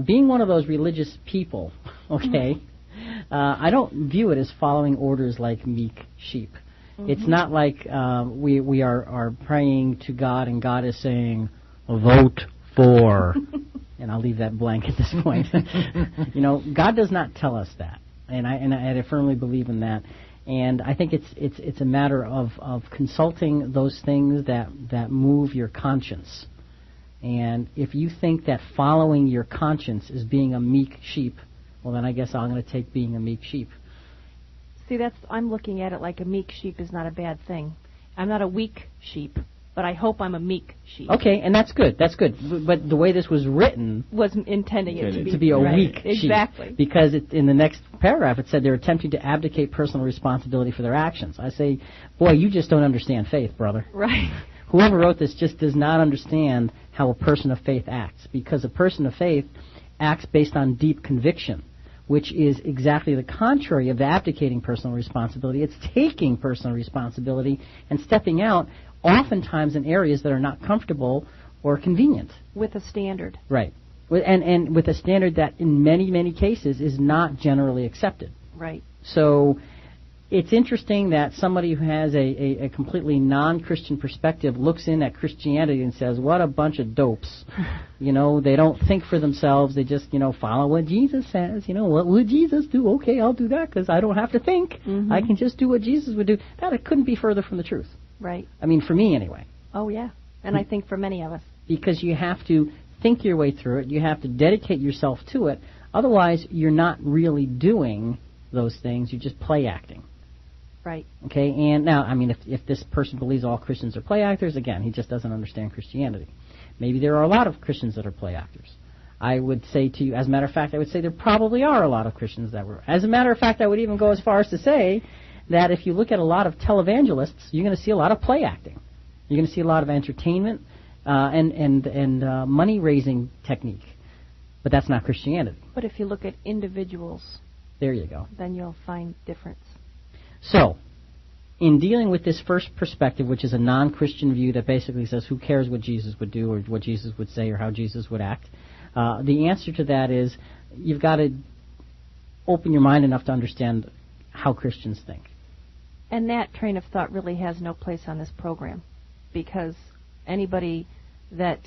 being one of those religious people, okay, I don't view it as following orders like meek sheep. It's not like we are praying to God and God is saying, vote for, and I'll leave that blank at this point. God does not tell us that, and I firmly believe in that. And I think it's a matter of consulting those things that move your conscience. And if you think that following your conscience is being a meek sheep, well, then I guess I'm going to take being a meek sheep. See, I'm looking at it like a meek sheep is not a bad thing. I'm not a weak sheep, but I hope I'm a meek sheep. Okay, and that's good. That's good. But the way this was written was intending it to be a weak sheep. Exactly. Because in the next paragraph it said they're attempting to abdicate personal responsibility for their actions. I say, boy, you just don't understand faith, brother. Right. Whoever wrote this just does not understand how a person of faith acts, because a person of faith acts based on deep conviction, which is exactly the contrary of abdicating personal responsibility. It's taking personal responsibility and stepping out, oftentimes in areas that are not comfortable or convenient. With a standard. Right. And with a standard that in many, many cases is not generally accepted. Right. So it's interesting that somebody who has a completely non-Christian perspective looks in at Christianity and says, what a bunch of dopes. They don't think for themselves. They just, follow what Jesus says. What would Jesus do? Okay, I'll do that because I don't have to think. I can just do what Jesus would do. That it couldn't be further from the truth. Right. I mean, for me anyway. Oh, yeah. And I think for many of us. Because you have to think your way through it. You have to dedicate yourself to it. Otherwise, you're not really doing those things. You're just play acting. Right. Okay, and now, I mean, if this person believes all Christians are play actors, again, he just doesn't understand Christianity. Maybe there are a lot of Christians that are play actors. I would say to you, as a matter of fact, I would say there probably are a lot of Christians that were. As a matter of fact, I would even go as far as to say that if you look at a lot of televangelists, you're going to see a lot of play acting. You're going to see a lot of entertainment and money-raising technique. But that's not Christianity. But if you look at individuals, there you go, then you'll find difference. So, in dealing with this first perspective, which is a non-Christian view that basically says who cares what Jesus would do or what Jesus would say or how Jesus would act, the answer to that is you've got to open your mind enough to understand how Christians think. And that train of thought really has no place on this program, because anybody that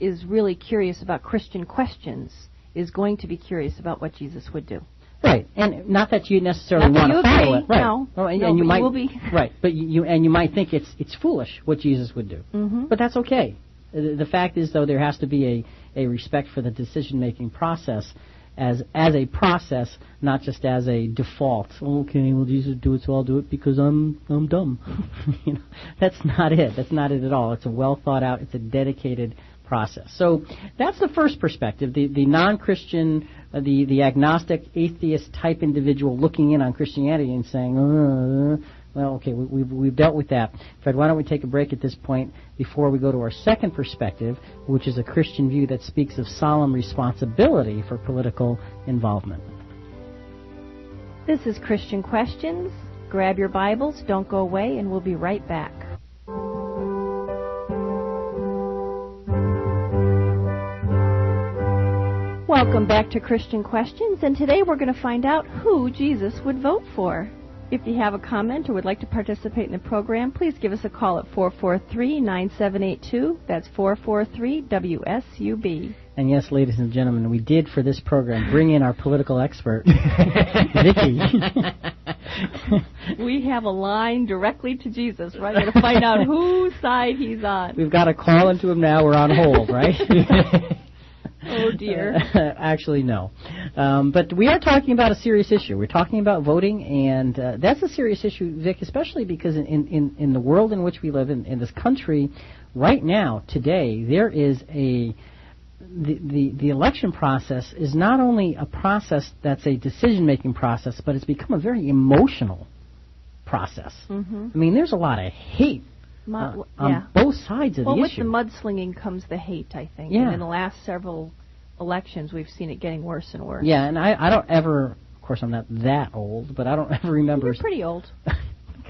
is really curious about Christian questions is going to be curious about what Jesus would do. Right, and not that you necessarily want to follow it. Right. No, you might, will be. Right, but you might think it's foolish what Jesus would do. But that's okay. The fact is, though, there has to be a respect for the decision-making process as a process, not just as a default. Okay, well, Jesus would do it, so I'll do it because I'm dumb. That's not it. That's not it at all. It's a well thought out. It's a dedicated process. So that's the first perspective, the non-Christian, the agnostic, atheist type individual looking in on Christianity and saying, well, okay, we've dealt with that. Fred, why don't we take a break at this point before we go to our second perspective, which is a Christian view that speaks of solemn responsibility for political involvement. This is Christian Questions. Grab your Bibles, don't go away, and we'll be right back. Welcome back to Christian Questions, and today we're going to find out who Jesus would vote for. If you have a comment or would like to participate in the program, please give us a call at 443-9782. That's 443-WSUB. And yes, ladies and gentlemen, we did for this program bring in our political expert, Vicki. We have a line directly to Jesus, right? We're going to find out whose side he's on. We've got to call into him now. We're on hold, right? Oh, dear. Actually, no. But we are talking about a serious issue. We're talking about voting, and that's a serious issue, Vic, especially because in the world in which we live, in this country, right now, today, there is the election process is not only a process that's a decision-making process, but it's become a very emotional process. Mm-hmm. I mean, there's a lot of hate on both sides of the issue. Well, with the mudslinging comes the hate, I think. Yeah. And in the last several elections, we've seen it getting worse and worse. Yeah, and I don't ever, of course I'm not that old, but I don't ever remember... You're pretty old.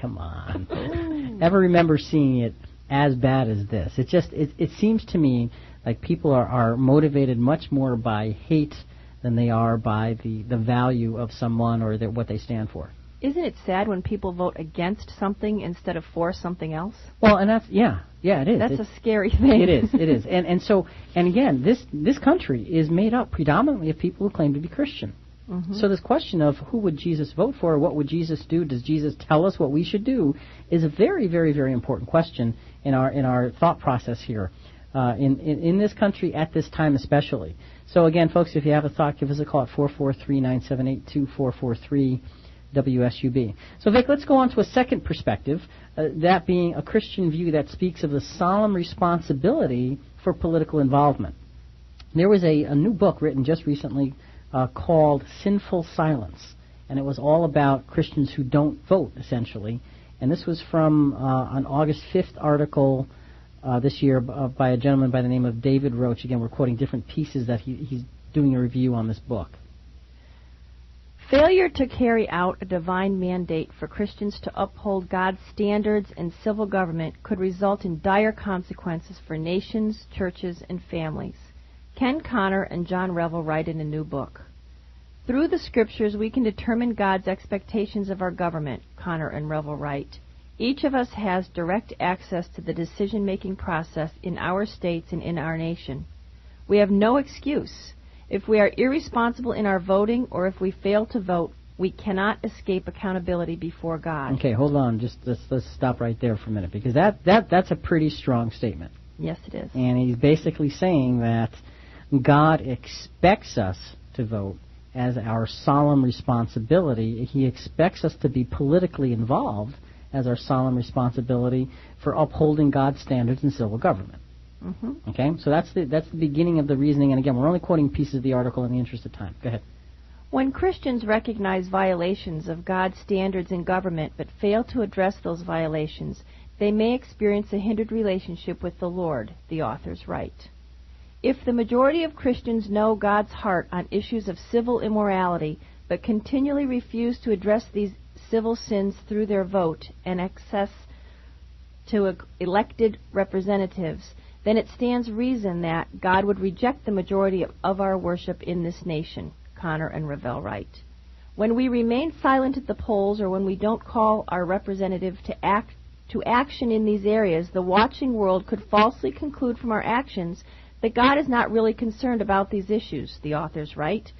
Come on. Ever remember seeing it as bad as this. It seems to me Like people are motivated much more by hate than they are by the value of someone or what they stand for. Isn't it sad when people vote against something instead of for something else? Well, and it is. That's a scary thing. It is. And again, this country is made up predominantly of people who claim to be Christian. Mm-hmm. So this question of who would Jesus vote for, what would Jesus do, does Jesus tell us what we should do, is a very, very, very important question in our thought process here in this country at this time especially. So again, folks, if you have a thought, give us a call at 443-978-2443. WSUB. So, Vic, let's go on to a second perspective, that being a Christian view that speaks of the solemn responsibility for political involvement. There was a new book written just recently called Sinful Silence, and it was all about Christians who don't vote, essentially. And this was from an August 5th article this year by a gentleman by the name of David Roach. Again, we're quoting different pieces that he's doing a review on this book. Failure to carry out a divine mandate for Christians to uphold God's standards in civil government could result in dire consequences for nations, churches, and families. Ken Connor and John Revel write in a new book. Through the Scriptures, we can determine God's expectations of our government, Connor and Revel write. Each of us has direct access to the decision-making process in our states and in our nation. We have no excuse. If we are irresponsible in our voting or if we fail to vote, we cannot escape accountability before God. Okay, hold on. Just let's stop right there for a minute, because that's a pretty strong statement. Yes, it is. And he's basically saying that God expects us to vote as our solemn responsibility. He expects us to be politically involved as our solemn responsibility for upholding God's standards in civil government. Mm-hmm. Okay, so that's the beginning of the reasoning, and again, we're only quoting pieces of the article in the interest of time. Go ahead. When Christians recognize violations of God's standards in government but fail to address those violations, they may experience a hindered relationship with the Lord, the authors write. If the majority of Christians know God's heart on issues of civil immorality but continually refuse to address these civil sins through their vote and access to elected representatives, then it stands reason that God would reject the majority of our worship in this nation, Connor and Revel write. When we remain silent at the polls or when we don't call our representative to action in these areas, the watching world could falsely conclude from our actions that God is not really concerned about these issues, the authors write.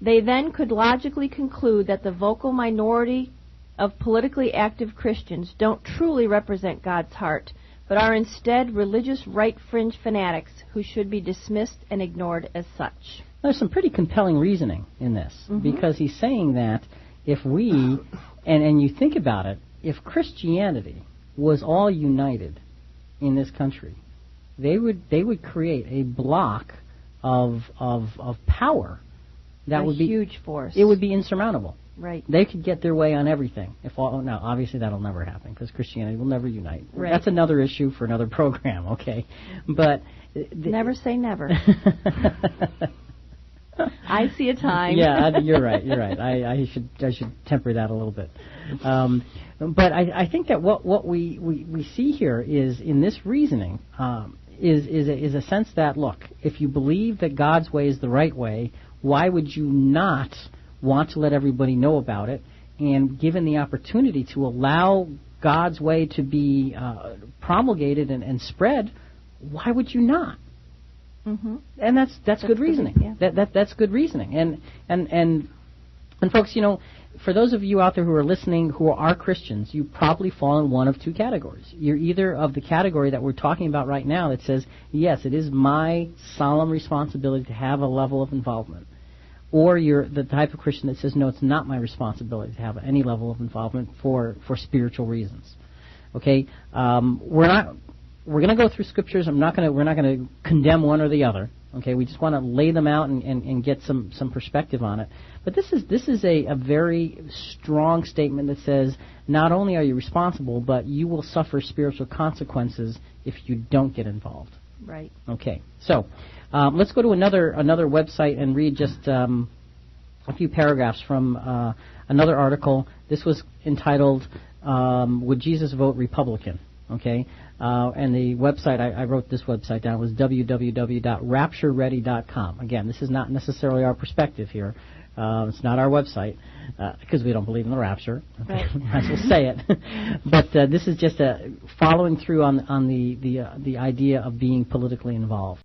They then could logically conclude that the vocal minority of politically active Christians don't truly represent God's heart, but are instead religious right-fringe fanatics who should be dismissed and ignored as such. There's some pretty compelling reasoning in this, because he's saying that if we, and you think about it, if Christianity was all united in this country, they would create a block of power that would be a huge force. It would be insurmountable. Right. They could get their way on everything. Now, obviously, that'll never happen because Christianity will never unite. Right. That's another issue for another program, okay? But never say never. I see a time. Yeah, you're right. I should temper that a little bit. But I think that what we see here is in this reasoning is a sense that, look, if you believe that God's way is the right way, why would you not want to let everybody know about it? And given the opportunity to allow God's way to be promulgated and spread, why would you not? Mm-hmm. And that's good reasoning. Yeah. That's good reasoning. And folks, you know, for those of you out there who are listening who are Christians, you probably fall in one of two categories. You're either of the category that we're talking about right now that says, yes, it is my solemn responsibility to have a level of involvement. Or you're the type of Christian that says, no, it's not my responsibility to have any level of involvement for spiritual reasons. Okay, we're going to go through scriptures. We're not going to condemn one or the other. Okay, we just want to lay them out and get some perspective on it. But this is a very strong statement that says not only are you responsible, but you will suffer spiritual consequences if you don't get involved. Right. Okay, so let's go to another website and read just a few paragraphs from another article. This was entitled, Would Jesus Vote Republican? Okay, and the website, I wrote this website down, was www.raptureready.com. Again, this is not necessarily our perspective here. It's not our website because we don't believe in the rapture. Okay? Right. Might as well say it. But this is just following through on the idea of being politically involved.